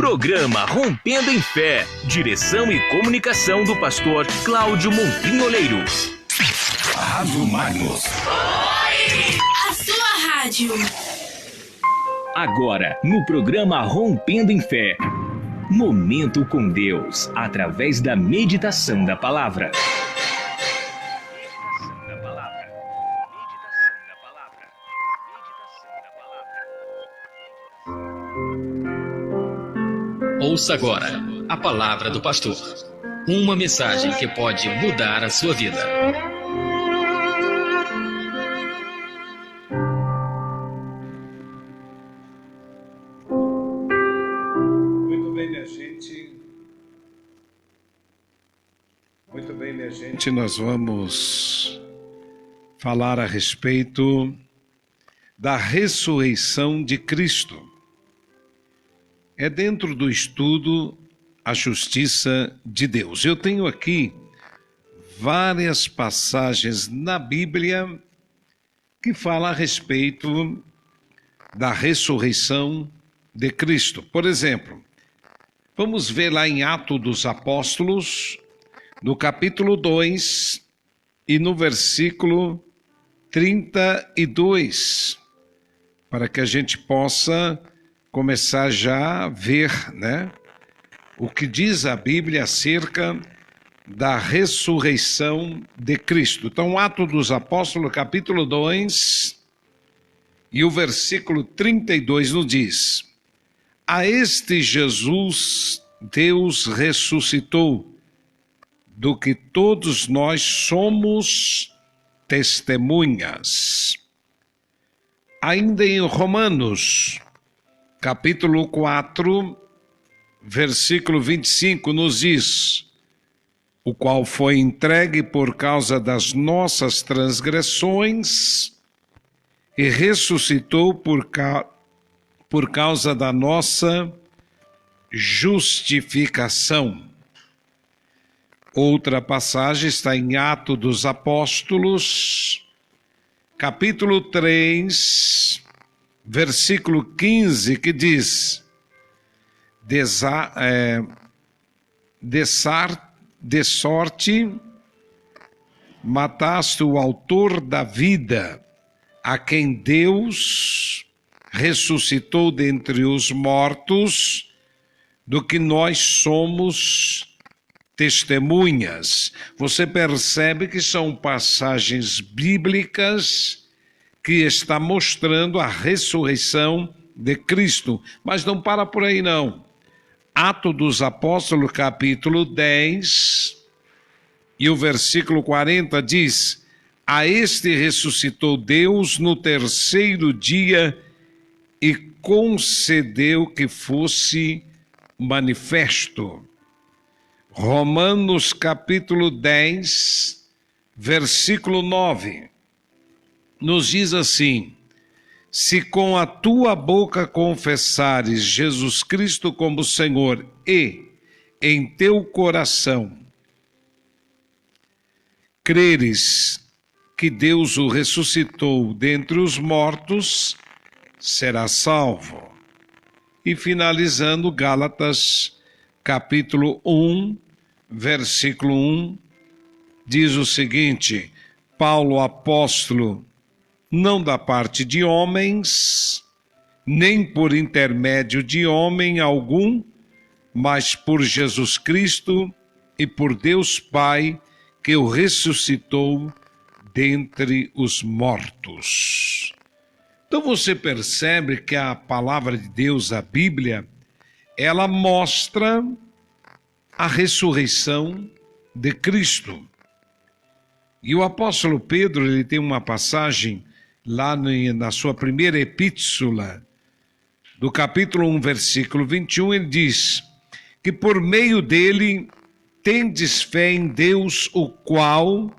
Programa Rompendo em Fé. Direção e comunicação do pastor Cláudio Monpinholeiro. Rádio Magnus. A sua rádio. Agora, no programa Rompendo em Fé. Momento com Deus, através da meditação da palavra. Ouça agora a palavra do pastor. Uma mensagem que pode mudar a sua vida. Muito bem, minha gente. Muito bem, minha gente. Nós vamos falar a respeito da ressurreição de Cristo. É dentro do estudo a justiça de Deus. Eu tenho aqui várias passagens na Bíblia que falam a respeito da ressurreição de Cristo. Por exemplo, vamos ver lá em Atos dos Apóstolos, no capítulo 2 e no versículo 32, para que a gente possa começar já a ver, o que diz a Bíblia acerca da ressurreição de Cristo. Então, Atos dos Apóstolos, capítulo 2, e o versículo 32 nos diz: a este Jesus Deus ressuscitou, do que todos nós somos testemunhas. Ainda em Romanos, capítulo 4, versículo 25, nos diz: o qual foi entregue por causa das nossas transgressões e ressuscitou por causa da nossa justificação. Outra passagem está em Atos dos Apóstolos, capítulo 3, versículo 15, que diz: de sorte mataste o autor da vida, a quem Deus ressuscitou dentre os mortos, do que nós somos testemunhas. Você percebe que são passagens bíblicas que está mostrando a ressurreição de Cristo. Mas não para por aí não. Atos dos Apóstolos, capítulo 10, e o versículo 40 diz: a este ressuscitou Deus no terceiro dia e concedeu que fosse manifesto. Romanos capítulo 10, versículo 9, nos diz assim: se com a tua boca confessares Jesus Cristo como Senhor e em teu coração creres que Deus o ressuscitou dentre os mortos, serás salvo. E finalizando, Gálatas capítulo 1, versículo 1, diz o seguinte: Paulo, apóstolo, não da parte de homens, nem por intermédio de homem algum, mas por Jesus Cristo e por Deus Pai, que o ressuscitou dentre os mortos. Então você percebe que a palavra de Deus, a Bíblia, ela mostra a ressurreição de Cristo. E o apóstolo Pedro, ele tem uma passagem lá na sua primeira epístola, do capítulo 1, versículo 21, ele diz que por meio dele tendes fé em Deus, o qual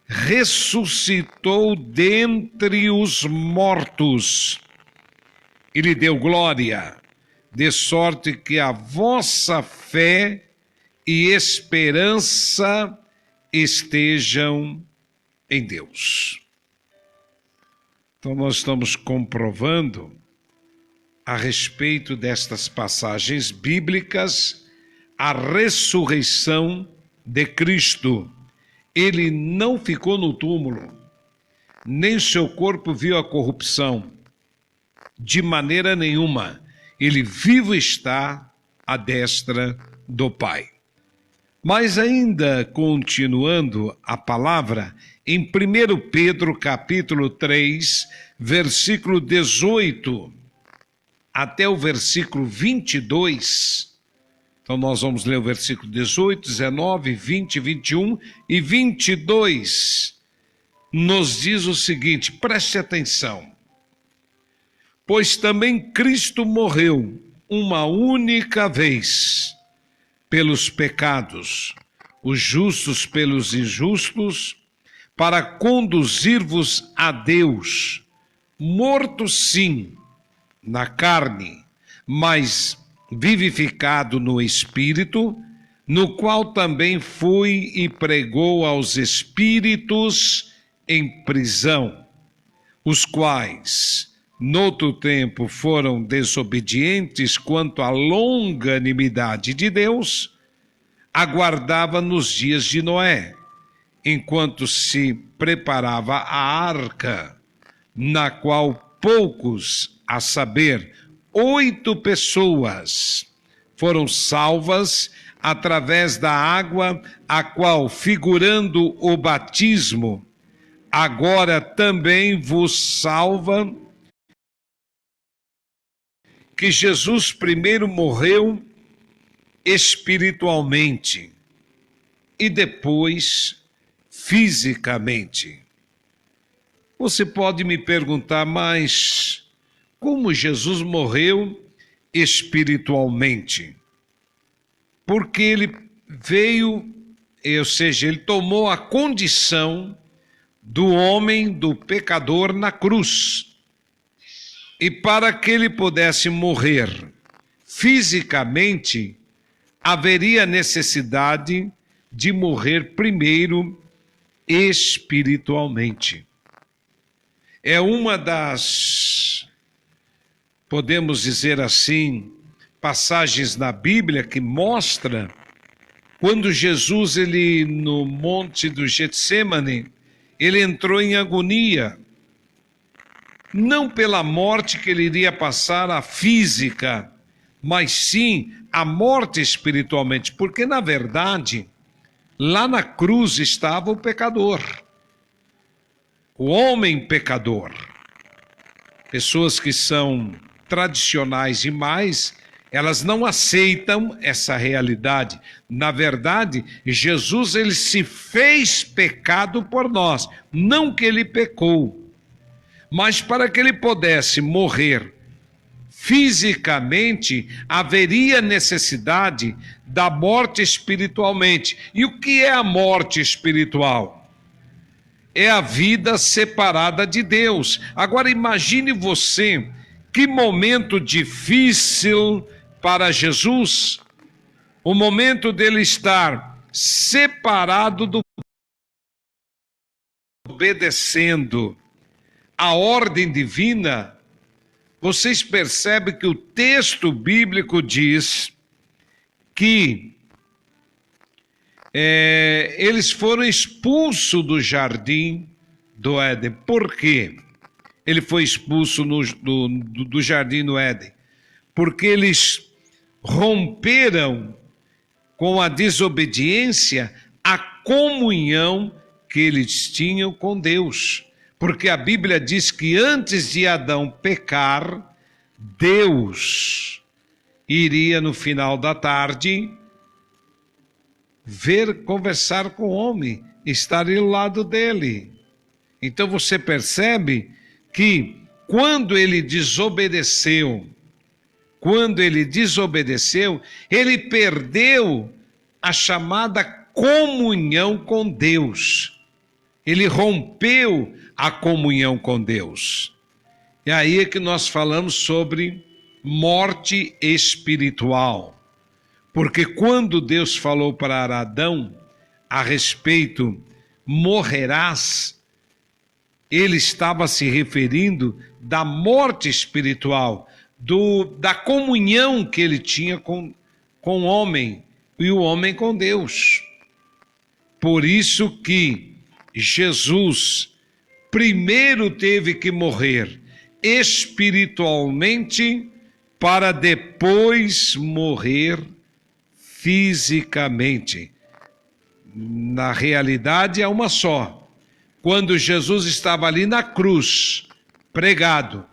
ressuscitou dentre os mortos e lhe deu glória, de sorte que a vossa fé e esperança estejam em Deus. Então nós estamos comprovando a respeito destas passagens bíblicas a ressurreição de Cristo. Ele não ficou no túmulo, nem seu corpo viu a corrupção. De maneira nenhuma. Ele vivo está à destra do Pai. Mas ainda continuando a palavra, em 1 Pedro capítulo 3, versículo 18 até o versículo 22, então nós vamos ler o versículo 18, 19, 20, 21 e 22, nos diz o seguinte, preste atenção. Pois também Cristo morreu uma única vez pelos pecados, os justos pelos injustos, para conduzir-vos a Deus, morto sim na carne, mas vivificado no Espírito, no qual também foi e pregou aos espíritos em prisão, os quais noutro tempo foram desobedientes quanto à longanimidade de Deus, aguardava nos dias de Noé, enquanto se preparava a arca, na qual poucos, a saber, 8 pessoas, foram salvas através da água, a qual, figurando o batismo, agora também vos salva, que Jesus primeiro morreu espiritualmente e depois fisicamente. Você pode me perguntar, mas como Jesus morreu espiritualmente? Porque ele veio, ou seja, ele tomou a condição do homem, do pecador na cruz. E para que ele pudesse morrer fisicamente, haveria necessidade de morrer primeiro espiritualmente. É uma das, podemos dizer assim, passagens na Bíblia que mostra quando Jesus, ele no monte do Getsêmani, ele entrou em agonia, não pela morte que ele iria passar a física, mas sim a morte espiritualmente, porque na verdade, lá na cruz estava o pecador, o homem pecador. Pessoas que são tradicionais demais, elas não aceitam essa realidade. Na verdade, Jesus, ele se fez pecado por nós, não que ele pecou. Mas para que ele pudesse morrer fisicamente, haveria necessidade da morte espiritualmente. E o que é a morte espiritual? É a vida separada de Deus. Agora imagine você, que momento difícil para Jesus, o momento dele estar separado do obedecendo a ordem divina. Vocês percebem que o texto bíblico diz que eles foram expulsos do jardim do Éden. Por quê? Ele foi expulso do jardim do Éden? Porque eles romperam com a desobediência a comunhão que eles tinham com Deus. Porque a Bíblia diz que antes de Adão pecar, Deus iria no final da tarde conversar com o homem, estar ao lado dele. Então você percebe que quando ele desobedeceu, ele perdeu a chamada comunhão com Deus. Ele rompeu a comunhão com Deus. E aí é que nós falamos sobre morte espiritual. Porque quando Deus falou para Adão a respeito, morrerás, ele estava se referindo da morte espiritual, da comunhão que ele tinha com o homem e o homem com Deus. Por isso que Jesus primeiro teve que morrer espiritualmente para depois morrer fisicamente. Na realidade é uma só. Quando Jesus estava ali na cruz, pregado,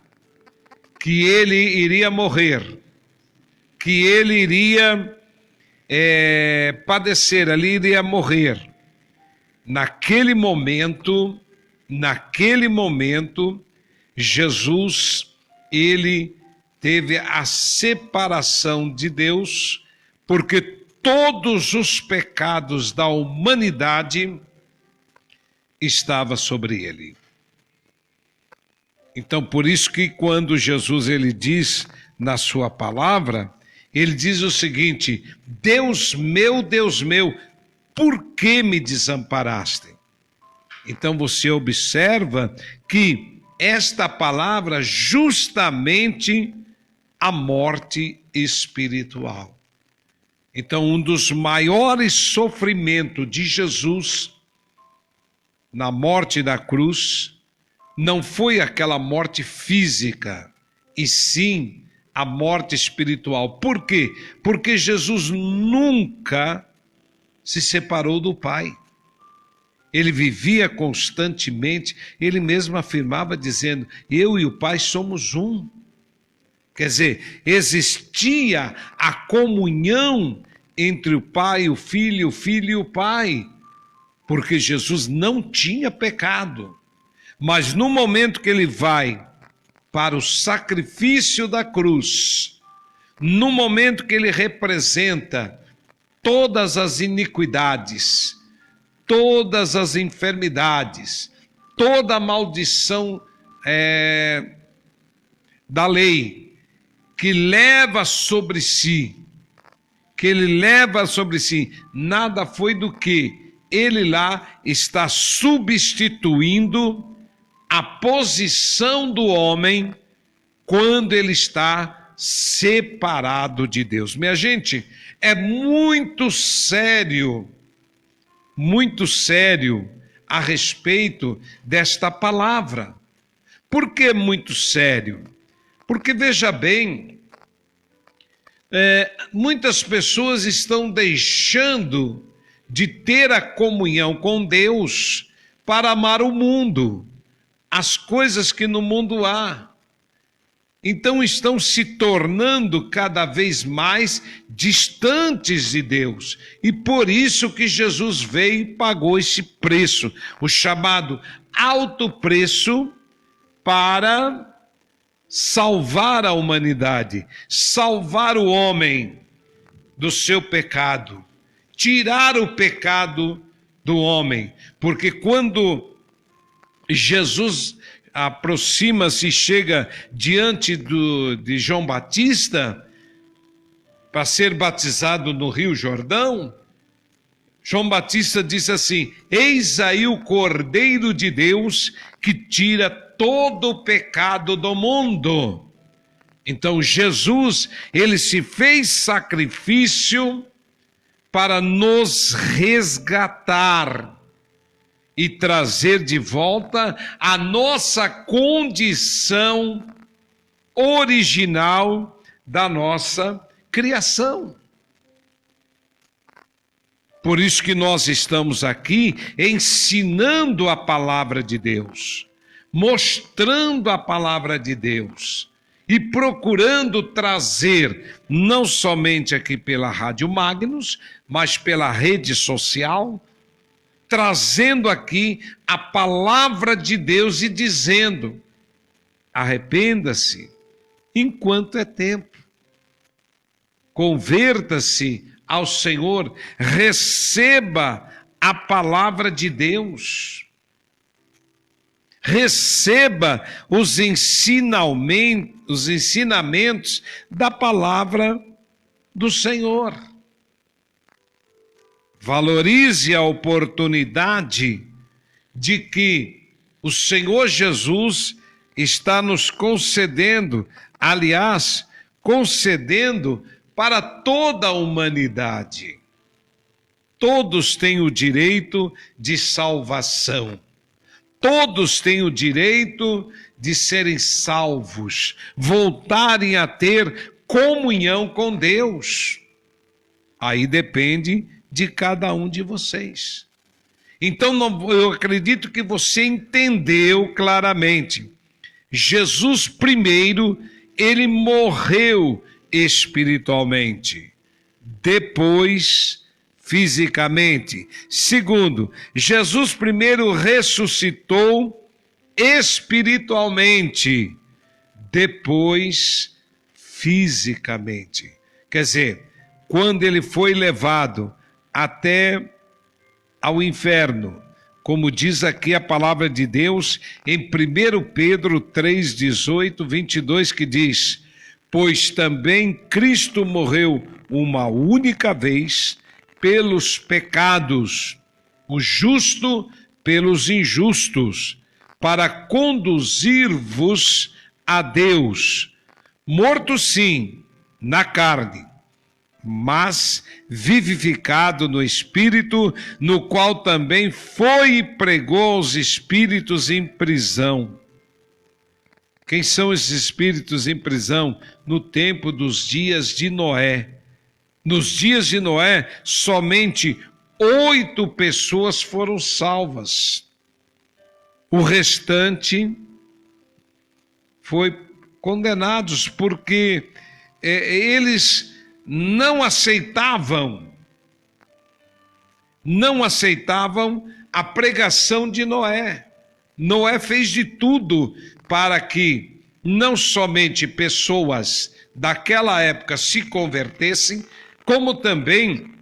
que ele iria morrer, que ele iria padecer, ali iria morrer. Naquele momento, Jesus, ele teve a separação de Deus, porque todos os pecados da humanidade estavam sobre ele. Então, por isso que quando Jesus ele diz na sua palavra, ele diz o seguinte: Deus meu, por que me desamparaste? Então você observa que esta palavra justamente a morte espiritual. Então, um dos maiores sofrimentos de Jesus na morte da cruz não foi aquela morte física, e sim a morte espiritual. Por quê? Porque Jesus nunca se separou do Pai. Ele vivia constantemente, ele mesmo afirmava dizendo: eu e o Pai somos um. Quer dizer, existia a comunhão entre o Pai, o Filho e o Pai, porque Jesus não tinha pecado. Mas no momento que ele vai para o sacrifício da cruz, no momento que ele representa todas as iniquidades, todas as enfermidades, toda a maldição da lei, que ele leva sobre si, nada foi do que ele lá está substituindo a posição do homem quando ele está separado de Deus. Minha gente, é muito sério a respeito desta palavra. Por que muito sério? Porque, veja bem, muitas pessoas estão deixando de ter a comunhão com Deus para amar o mundo, as coisas que no mundo há. Então estão se tornando cada vez mais distantes de Deus. E por isso que Jesus veio e pagou esse preço, o chamado alto preço, para salvar a humanidade, salvar o homem do seu pecado, tirar o pecado do homem. Porque quando Jesus aproxima-se e chega diante de João Batista para ser batizado no Rio Jordão, João Batista diz assim: eis aí o Cordeiro de Deus que tira todo o pecado do mundo. Então Jesus, ele se fez sacrifício para nos resgatar e trazer de volta a nossa condição original da nossa criação. Por isso que nós estamos aqui ensinando a palavra de Deus, mostrando a palavra de Deus e procurando trazer, não somente aqui pela Rádio Magnus, mas pela rede social, trazendo aqui a palavra de Deus e dizendo: arrependa-se enquanto é tempo, converta-se ao Senhor, receba a palavra de Deus, receba os ensinamentos da palavra do Senhor. Valorize a oportunidade de que o Senhor Jesus está nos concedendo, aliás, concedendo para toda a humanidade. Todos têm o direito de salvação. Todos têm o direito de serem salvos, voltarem a ter comunhão com Deus. Aí depende de cada um de vocês. Então, eu acredito que você entendeu claramente. Jesus, primeiro, ele morreu espiritualmente. Depois, fisicamente. Segundo, Jesus primeiro ressuscitou espiritualmente. Depois, fisicamente. Quer dizer, quando ele foi levado até ao inferno, como diz aqui a palavra de Deus em 1 Pedro 3, 18, 22, que diz: pois também Cristo morreu uma única vez pelos pecados, o justo pelos injustos, para conduzir-vos a Deus, morto sim, na carne, mas vivificado no Espírito, no qual também foi e pregou aos espíritos em prisão. Quem são esses espíritos em prisão? No tempo dos dias de Noé. Nos dias de Noé, somente 8 pessoas foram salvas. O restante foi condenados porque eles não aceitavam a pregação de Noé. Noé fez de tudo para que não somente pessoas daquela época se convertessem, como também,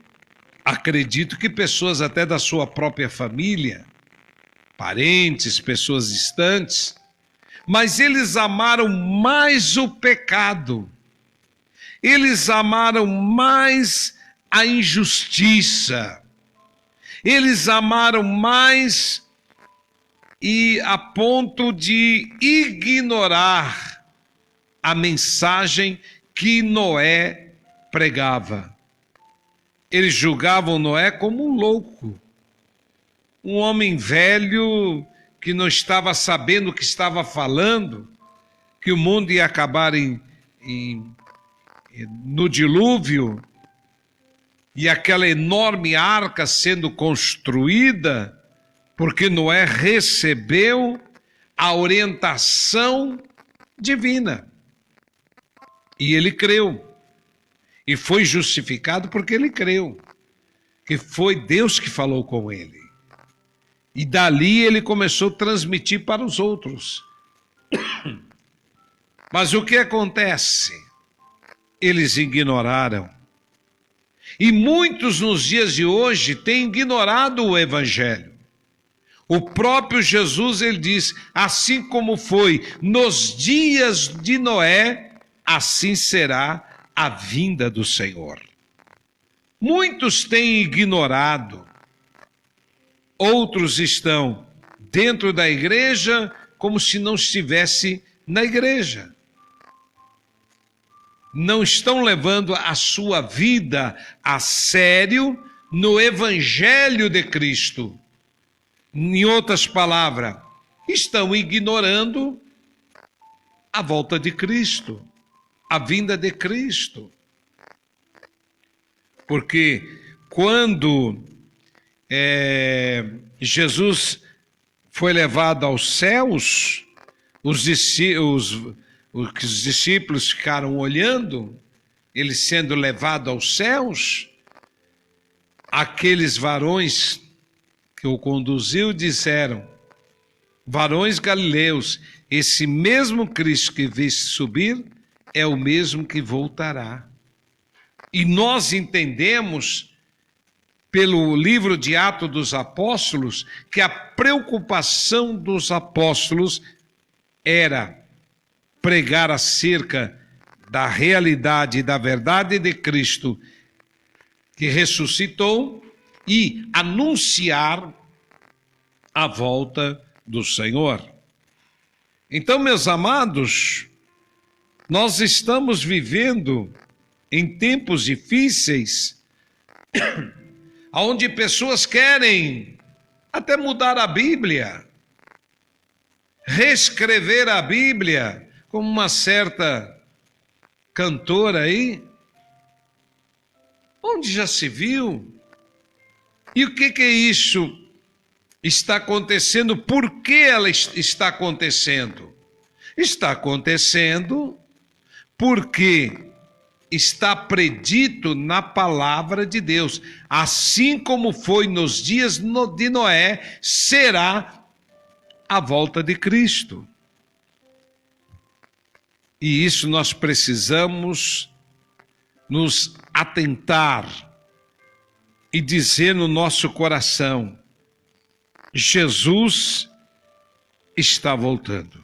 acredito que pessoas até da sua própria família, parentes, pessoas distantes, mas eles amaram mais o pecado, eles amaram mais a injustiça, eles amaram mais e a ponto de ignorar a mensagem que Noé pregava. Eles julgavam Noé como um louco, um homem velho que não estava sabendo o que estava falando, que o mundo ia acabar no dilúvio, e aquela enorme arca sendo construída, porque Noé recebeu a orientação divina. E ele creu. E foi justificado porque ele creu. Que foi Deus que falou com ele. E dali ele começou a transmitir para os outros. Mas o que acontece? Eles ignoraram. E muitos nos dias de hoje têm ignorado o Evangelho. O próprio Jesus, ele diz, assim como foi nos dias de Noé, assim será a vinda do Senhor. Muitos têm ignorado, outros estão dentro da igreja como se não estivesse na igreja. Não estão levando a sua vida a sério no Evangelho de Cristo. Em outras palavras, estão ignorando a volta de Cristo, a vinda de Cristo. Porque quando Jesus foi levado aos céus, os discípulos ficaram olhando, ele sendo levado aos céus, aqueles varões que o conduziu disseram: varões galileus, esse mesmo Cristo que viste subir é o mesmo que voltará. E nós entendemos, pelo livro de Atos dos Apóstolos, que a preocupação dos apóstolos era pregar acerca da realidade e da verdade de Cristo que ressuscitou e anunciar a volta do Senhor. Então, meus amados, nós estamos vivendo em tempos difíceis, onde pessoas querem até mudar a Bíblia, reescrever a Bíblia, como uma certa cantora aí. Onde já se viu? E o que é isso está acontecendo? Por que ela está acontecendo? Está acontecendo porque está predito na palavra de Deus. Assim como foi nos dias de Noé, será a volta de Cristo. E isso nós precisamos nos atentar e dizer no nosso coração: Jesus está voltando.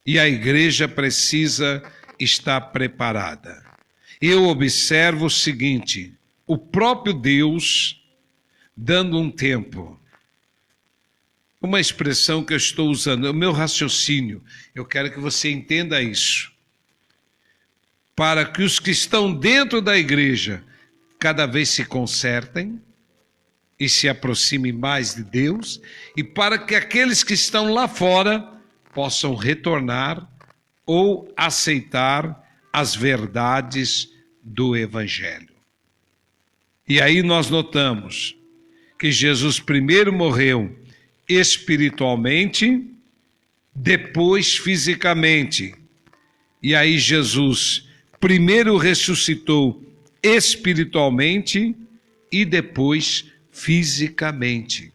E a igreja precisa estar preparada. Eu observo o seguinte: o próprio Deus dando um tempo. Uma expressão que eu estou usando, é o meu raciocínio. Eu quero que você entenda isso. Para que os que estão dentro da igreja cada vez se consertem e se aproximem mais de Deus, e para que aqueles que estão lá fora possam retornar ou aceitar as verdades do Evangelho. E aí nós notamos que Jesus primeiro morreu espiritualmente, depois fisicamente. E aí Jesus primeiro ressuscitou espiritualmente e depois fisicamente.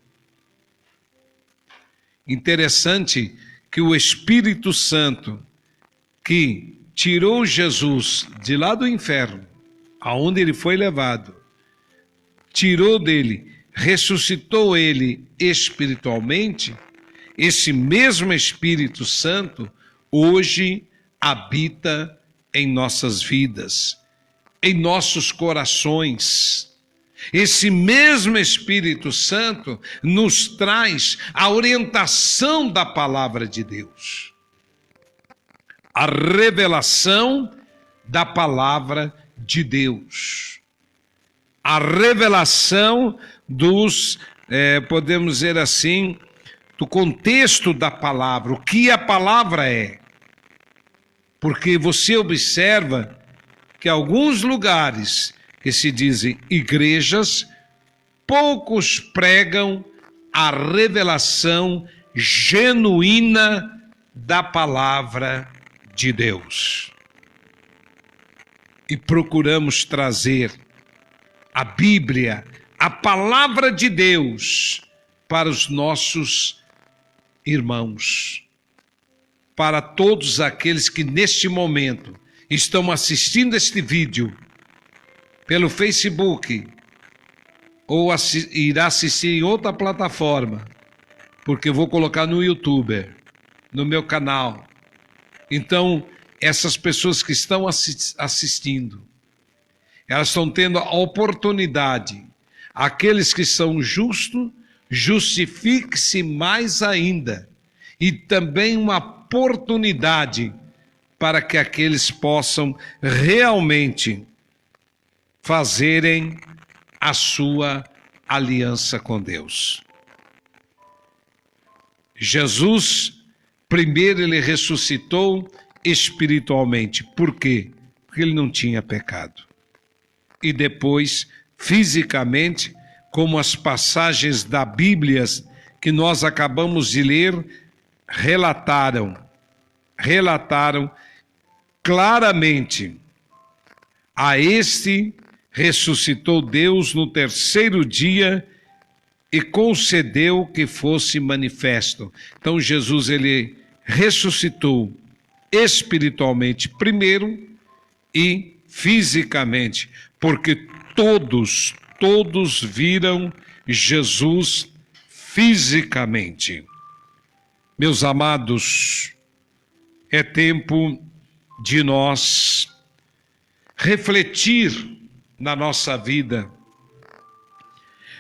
Interessante que o Espírito Santo, que tirou Jesus de lá do inferno, aonde ele foi levado, tirou dele, ressuscitou ele espiritualmente, esse mesmo Espírito Santo hoje habita em nossas vidas, em nossos corações. Esse mesmo Espírito Santo nos traz a orientação da palavra de Deus, a revelação da palavra de Deus, a revelação dos, podemos dizer assim, do contexto da palavra, o que a palavra é. Porque você observa que alguns lugares que se dizem igrejas, poucos pregam a revelação genuína da palavra de Deus. E procuramos trazer a Bíblia, a palavra de Deus, para os nossos irmãos, para todos aqueles que neste momento estão assistindo este vídeo pelo Facebook ou irá assistir em outra plataforma, porque eu vou colocar no YouTube, no meu canal. Então, essas pessoas que estão assistindo, elas estão tendo a oportunidade. Aqueles que são justos, justifique-se mais ainda. E também uma oportunidade para que aqueles possam realmente fazerem a sua aliança com Deus. Jesus, primeiro ele ressuscitou espiritualmente. Por quê? Porque ele não tinha pecado. E depois, fisicamente, como as passagens da Bíblia que nós acabamos de ler relataram claramente: a este ressuscitou Deus no terceiro dia e concedeu que fosse manifesto. Então Jesus ele ressuscitou espiritualmente primeiro e fisicamente, porque todos viram Jesus fisicamente. Meus amados, é tempo de nós refletir na nossa vida,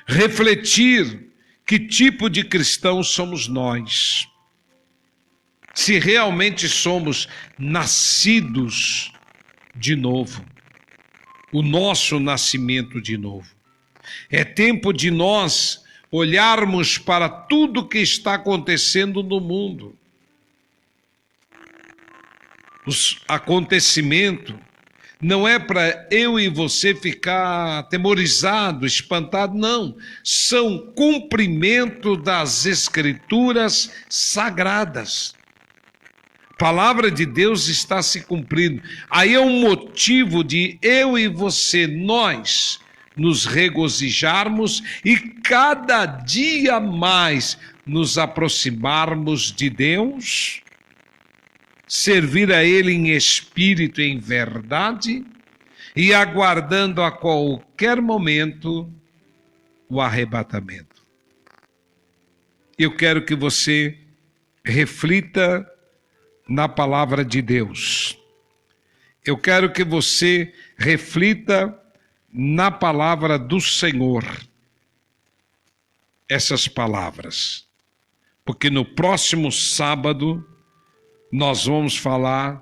refletir que tipo de cristãos somos nós. se realmente somos nascidos de novo, o nosso nascimento de novo. É tempo de nós olharmos para tudo que está acontecendo no mundo. Os acontecimentos não é para eu e você ficar atemorizado, espantado, não. São cumprimento das Escrituras sagradas. A palavra de Deus está se cumprindo. Aí é um motivo de eu e você, nós, nos regozijarmos e cada dia mais nos aproximarmos de Deus, servir a Ele em espírito e em verdade e aguardando a qualquer momento o arrebatamento. Eu quero que você reflita na palavra de Deus. Eu quero que você reflita na palavra do Senhor. Essas palavras. Porque no próximo sábado nós vamos falar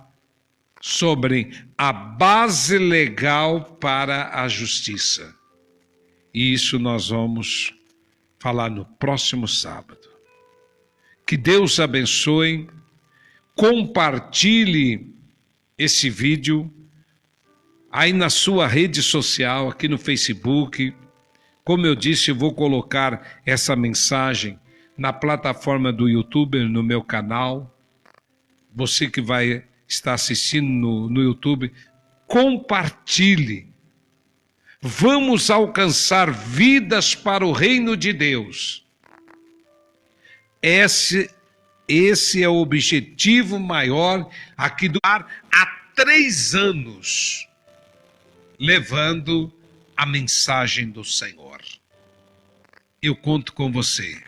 sobre a base legal para a justiça. E isso nós vamos falar no próximo sábado. Que Deus abençoe. Compartilhe esse vídeo aí na sua rede social, aqui no Facebook. Como eu disse, eu vou colocar essa mensagem na plataforma do YouTube, no meu canal. Você que vai estar assistindo no YouTube, compartilhe. Vamos alcançar vidas para o reino de Deus. Esse é o objetivo maior aqui do ar há 3 anos, levando a mensagem do Senhor. Eu conto com você,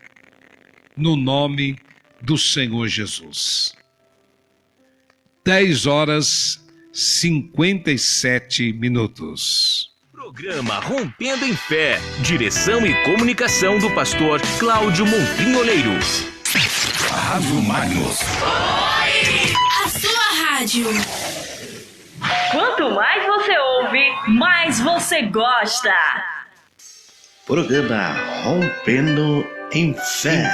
no nome do Senhor Jesus. 10h57. Programa Rompendo em Fé. Direção e comunicação do pastor Cláudio Monfrim-Oleiro. Rádio Magnus. A sua rádio. Quanto mais você ouve, mais você gosta. Programa Rompendo em Fé.